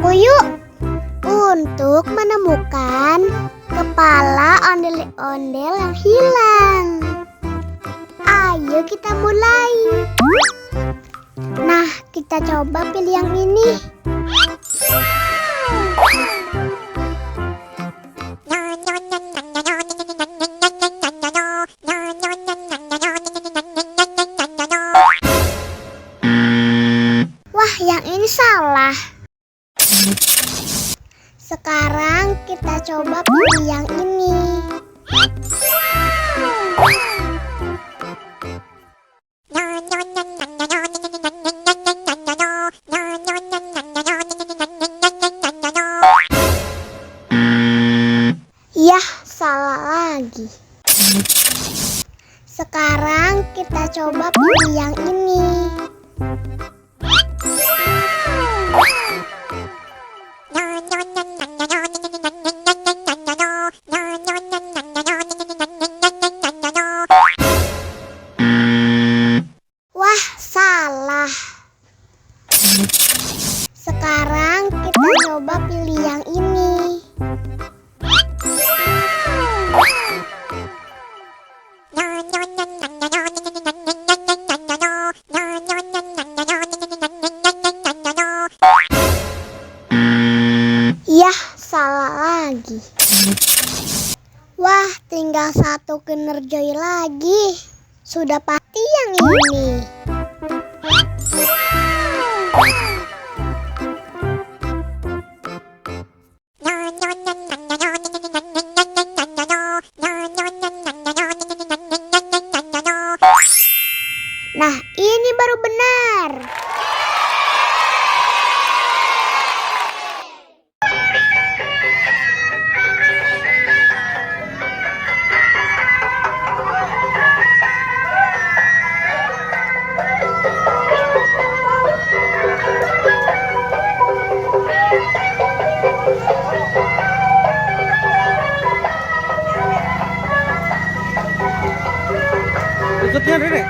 aku yuk untuk menemukan kepala ondel-ondel yang hilang. Ayo kita mulai. Nah, kita coba pilih yang ini. Wah, yang ini salah. Sekarang kita coba pilih yang ini. Yah, salah lagi. Sekarang kita coba pilih yang ini. Wah, salah. Sekarang kita coba pilih yang ini. Yah, salah lagi. Wah, tinggal satu Kinder-Joy lagi. Sudah pasti yang ini. Nah, ini baru benar. Ikutnya Nenek.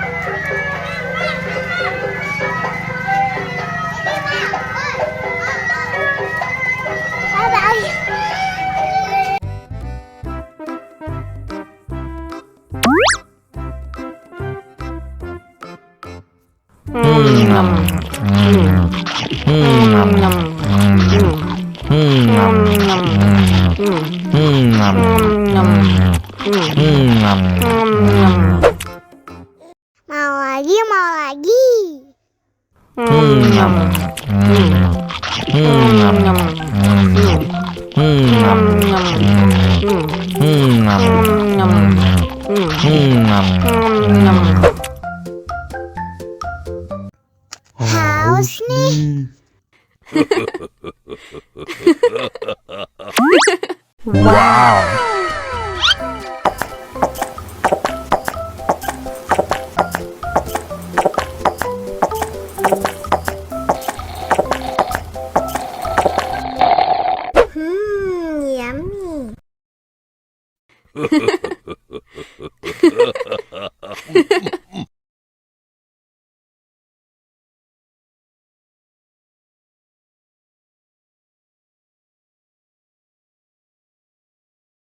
Mau lagi, mau lagi. Haus nih. Wow. Yummy.